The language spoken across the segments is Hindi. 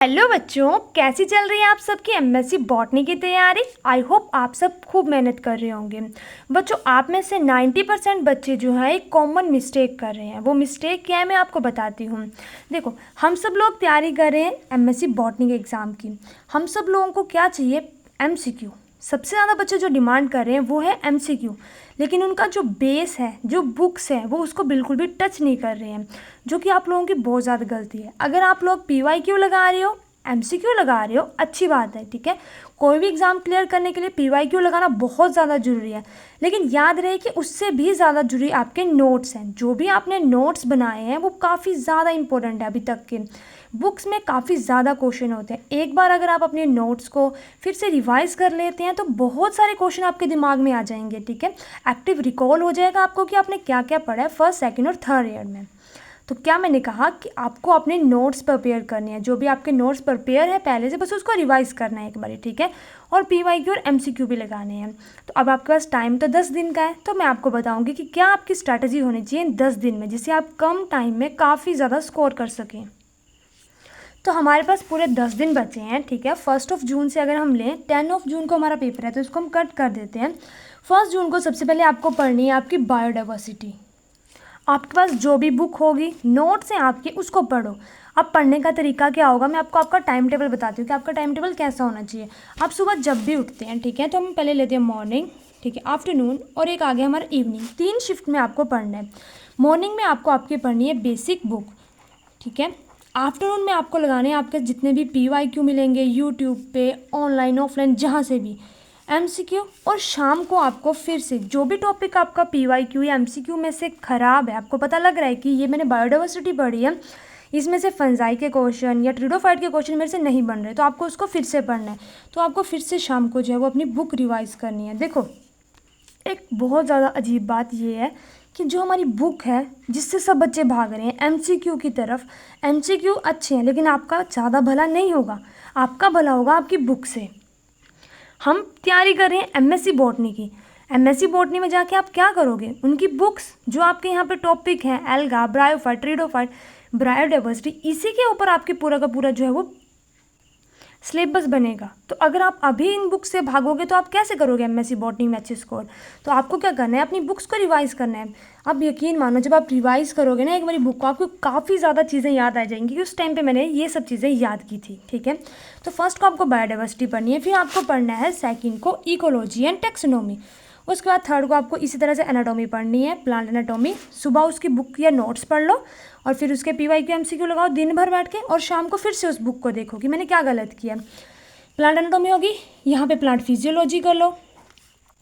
हेलो बच्चों, कैसी चल रही है आप सबकी एमएससी बॉटनी की तैयारी। आई होप आप सब खूब मेहनत कर रहे होंगे। बच्चों, आप में से 90% बच्चे जो हैं एक कॉमन मिस्टेक कर रहे हैं। वो मिस्टेक क्या है मैं आपको बताती हूँ। देखो, हम सब लोग तैयारी कर रहे हैं एमएससी बॉटनी के एग्ज़ाम की। हम सब लोगों को क्या चाहिए? एमसीक्यू। सबसे ज़्यादा बच्चे जो डिमांड कर रहे हैं वो है एमसीक्यू, लेकिन उनका जो बेस है, जो बुक्स है, वो उसको बिल्कुल भी टच नहीं कर रहे हैं, जो कि आप लोगों की बहुत ज़्यादा गलती है। अगर आप लोग पीवाईक्यू लगा रहे हो, एमसीक्यू लगा रहे हो, अच्छी बात है, ठीक है। कोई भी एग्ज़ाम क्लियर करने के लिए पीवाईक्यू लगाना बहुत ज़्यादा ज़रूरी है, लेकिन याद रहे कि उससे भी ज़्यादा ज़रूरी आपके नोट्स हैं। जो भी आपने नोट्स बनाए हैं वो काफ़ी ज़्यादा इंपॉर्टेंट है। अभी तक के बुक्स में काफ़ी ज़्यादा क्वेश्चन होते हैं। एक बार अगर आप अपने नोट्स को फिर से रिवाइज़ कर लेते हैं तो बहुत सारे क्वेश्चन आपके दिमाग में आ जाएंगे, ठीक है। एक्टिव रिकॉल हो जाएगा आपको कि आपने क्या क्या पढ़ा है फर्स्ट, सेकंड और थर्ड ईयर में। तो क्या मैंने कहा कि आपको अपने नोट्स प्रिपेयर करने हैं। जो भी आपके नोट्स प्रिपेयर है पहले से, बस उसको रिवाइज़ करना है एक बारी, ठीक है। और पीवाईक्यू और एमसीक्यू भी लगाने हैं। तो अब आपके पास टाइम तो 10 दिन का है, तो मैं आपको बताऊंगी कि क्या आपकी स्ट्रैटेजी होनी चाहिए 10 दिन में, जिससे आप कम टाइम में काफ़ी ज़्यादा स्कोर कर सकें। तो हमारे पास पूरे 10 दिन बचे हैं, ठीक है। 1 जून से अगर हम लें, 10 जून को हमारा पेपर है, तो इसको हम कट कर देते हैं। 1 जून को सबसे पहले आपको पढ़नी है आपकी बायोडाइवर्सिटी। आपके पास जो भी बुक होगी, नोट्स हैं आपके, उसको पढ़ो। अब पढ़ने का तरीका क्या होगा, मैं आपको आपका टाइम टेबल बताती हूँ कि आपका टाइम टेबल कैसा होना चाहिए। आप सुबह जब भी उठते हैं, ठीक है, तो हम पहले लेते हैं मॉर्निंग, ठीक है, आफ्टरनून और एक आगे हमारा इवनिंग। 3 शिफ्ट में आपको पढ़ना है। मॉर्निंग में आपको आपकी पढ़नी है बेसिक बुक, ठीक है। आफ्टरनून में आपको लगाने हैं आपके जितने भी पीवाईक्यू मिलेंगे यूट्यूब पे, ऑनलाइन ऑफलाइन जहाँ से भी, एमसीक्यू। और शाम को आपको फिर से जो भी टॉपिक आपका पीवाईक्यू या एमसीक्यू में से ख़राब है, आपको पता लग रहा है कि ये मैंने बायोडाइवर्सिटी पढ़ी है, इसमें से फंजाई के क्वेश्चन या ट्रिडोफाइट के क्वेश्चन मेरे से नहीं बन रहे, तो आपको उसको फिर से पढ़ना है। तो आपको फिर से शाम को जो है वो अपनी बुक रिवाइज़ करनी है। देखो, एक बहुत ज़्यादा अजीब बात ये है कि जो हमारी बुक है, जिससे सब बच्चे भाग रहे हैं एमसीक्यू की तरफ, एमसीक्यू अच्छे हैं लेकिन आपका ज़्यादा भला नहीं होगा, आपका भला होगा आपकी बुक से। हम तैयारी कर रहे हैं एमएससी बॉटनी की। एमएससी बॉटनी में जाके आप क्या करोगे? उनकी बुक्स जो आपके यहाँ पे टॉपिक हैं, एल्गा, ब्रायोफाइट, ट्रिडोफाइट, बायोडाइवर्सिटी, इसी के ऊपर आपके पूरा का पूरा जो है वो सिलेबस बनेगा। तो अगर आप अभी इन बुक्स से भागोगे तो आप कैसे करोगे एमएससी बॉटनी में अच्छे स्कोर? तो आपको क्या करना है, अपनी बुक्स को रिवाइज़ करना है। अब यकीन मानो, जब आप रिवाइज़ करोगे ना एक बारी बुक को, आपको काफ़ी ज़्यादा चीज़ें याद आ जाएंगी कि उस टाइम पे मैंने ये सब चीज़ें याद की थी, ठीक है। तो फर्स्ट को आपको बायोडाइवर्सिटी पढ़नी है, फिर आपको पढ़ना है सेकंड को इकोलॉजी एंड टैक्सोनॉमी, उसके बाद थर्ड को आपको इसी तरह से एनाटॉमी पढ़नी है, प्लांट एनाटॉमी। सुबह उसकी बुक या नोट्स पढ़ लो और फिर उसके पीवाईक्यू एमसीक्यू लगाओ दिन भर बैठ के, और शाम को फिर से उस बुक को देखो कि मैंने क्या गलत किया। प्लांट एनाटॉमी होगी, यहाँ पे प्लांट फिजियोलॉजी कर लो।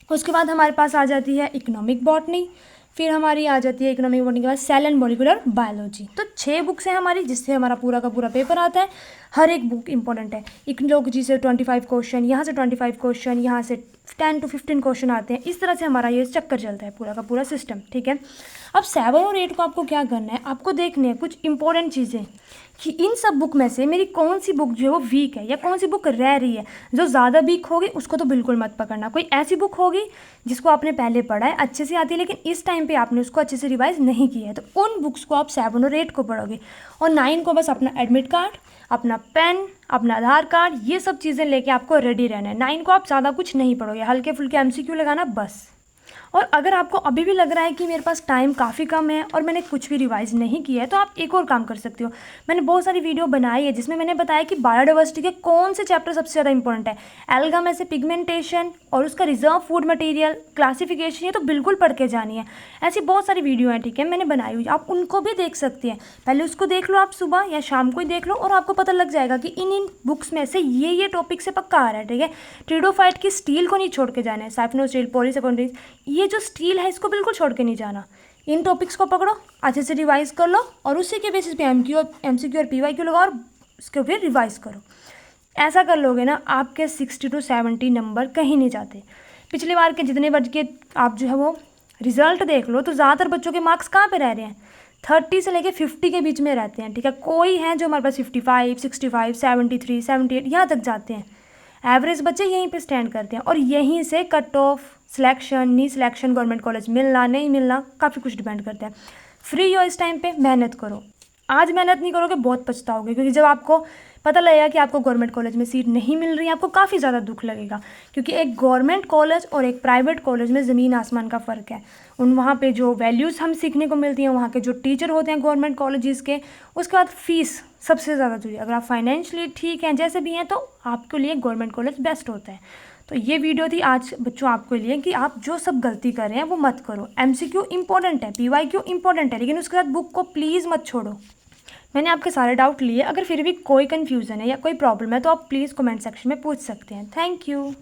उसके बाद हमारे पास आ जाती है इकोनॉमिक बॉटनी, फिर हमारी आ जाती है इकोनॉमिक बॉटनी के बाद सेल एंड मॉलिक्यूलर बायोलॉजी। तो 6 बुक्स हैं हमारी, जिससे हमारा पूरा का पूरा पेपर आता है। हर एक बुक इंपॉर्टेंट है। इकोलॉजी से 25 क्वेश्चन, यहाँ से 25 क्वेश्चन, यहाँ से 10 to 15 क्वेश्चन आते हैं। इस तरह से हमारा ये चक्कर चलता है पूरा का पूरा सिस्टम, ठीक है। अब 7 और 8 को आपको क्या करना है, आपको देखने हैं कुछ इंपॉर्टेंट चीज़ें कि इन सब बुक में से मेरी कौन सी बुक जो है वो वीक है या कौन सी बुक रह रही है। जो ज़्यादा वीक होगी उसको तो बिल्कुल मत पकड़ना। कोई ऐसी बुक होगी जिसको आपने पहले पढ़ा है, अच्छे से आती है, लेकिन इस टाइम पे आपने उसको अच्छे से रिवाइज नहीं किया है, तो उन बुक्स को आप 7 और 8 को पढ़ोगे। और 9 को बस अपना एडमिट कार्ड, अपना पेन, अपना आधार कार्ड, ये सब चीज़ें लेके आपको रेडी रहना है। 9 को आप ज़्यादा कुछ नहीं पढ़ोगे, हल्के फुल्के एमसीक्यू लगाना बस। और अगर आपको अभी भी लग रहा है कि मेरे पास टाइम काफ़ी कम है और मैंने कुछ भी रिवाइज नहीं किया है, तो आप एक और काम कर सकते हो। मैंने बहुत सारी वीडियो बनाई है जिसमें मैंने बताया कि बायोडाइवर्सिटी के कौन से चैप्टर सबसे ज़्यादा इंपॉर्टेंट है। एल्गा में से पिगमेंटेशन और उसका रिजर्व फूड मटेरियल, क्लासिफिकेशन, ये तो बिल्कुल पढ़ के जानी है। ऐसी बहुत सारी वीडियो हैं, ठीक है, मैंने बनाई हुई, आप उनको भी देख सकते हैं। पहले उसको देख लो, आप सुबह या शाम को ही देख लो, और आपको पता लग जाएगा कि इन बुक्स में से ये टॉपिक से पक्का आ रहा है, ठीक है। ट्रिडोफाइट की स्टील को नहीं छोड़ के जाना है, साइफनो स्टील, पॉलीसेकेंडरी, ये जो स्टील है इसको बिल्कुल छोड़ के नहीं जाना। इन टॉपिक्स को पकड़ो, अच्छे से रिवाइज कर लो, और उसी के बेसिस पे एमसीक्यू और पीवाईक्यू लगाओ और उसके फिर रिवाइज करो। ऐसा कर लोगे ना, आपके 60 to 70 नंबर कहीं नहीं जाते। पिछले बार के जितने वर्ष के आप जो है वो रिजल्ट देख लो, तो ज़्यादातर बच्चों के मार्क्स कहाँ पे रह रहे हैं? 30 से लेके 50 के बीच में रहते हैं, ठीक है। कोई है जो हमारे पास 55, 65, 73, 78 यहाँ तक जाते हैं। एवरेज बच्चे यहीं पे स्टैंड करते हैं, और यहीं से कट ऑफ, सिलेक्शन, नी सिलेक्शन, गवर्नमेंट कॉलेज मिलना नहीं मिलना, काफ़ी कुछ डिपेंड करता है। फ्री हो इस टाइम पे, मेहनत करो। आज मेहनत नहीं करोगे बहुत पछताओगे, क्योंकि जब आपको पता लगेगा कि आपको गवर्नमेंट कॉलेज में सीट नहीं मिल रही है, आपको काफ़ी ज़्यादा दुख लगेगा, क्योंकि एक गवर्नमेंट कॉलेज और एक प्राइवेट कॉलेज में ज़मीन आसमान का फ़र्क है। वहाँ पे जो वैल्यूज़ हम सीखने को मिलती हैं, वहाँ के जो टीचर होते हैं गवर्नमेंट कॉलेजेस के, उसके बाद फ़ीस सबसे ज़्यादा जरूरी है। अगर आप फाइनेंशियली ठीक हैं, जैसे भी हैं, तो आपके लिए गवर्नमेंट कॉलेज बेस्ट होता है। तो ये वीडियो थी आज बच्चों आपके लिए कि आप जो सब गलती कर रहे हैं वो मत करो। MCQ इंपॉर्टेंट है, PYQ इंपॉर्टेंट है, लेकिन उसके साथ बुक को प्लीज़ मत छोड़ो। मैंने आपके सारे डाउट लिए, अगर फिर भी कोई कन्फ्यूज़न है या कोई प्रॉब्लम है तो आप प्लीज़ कमेंट सेक्शन में पूछ सकते हैं। Thank you.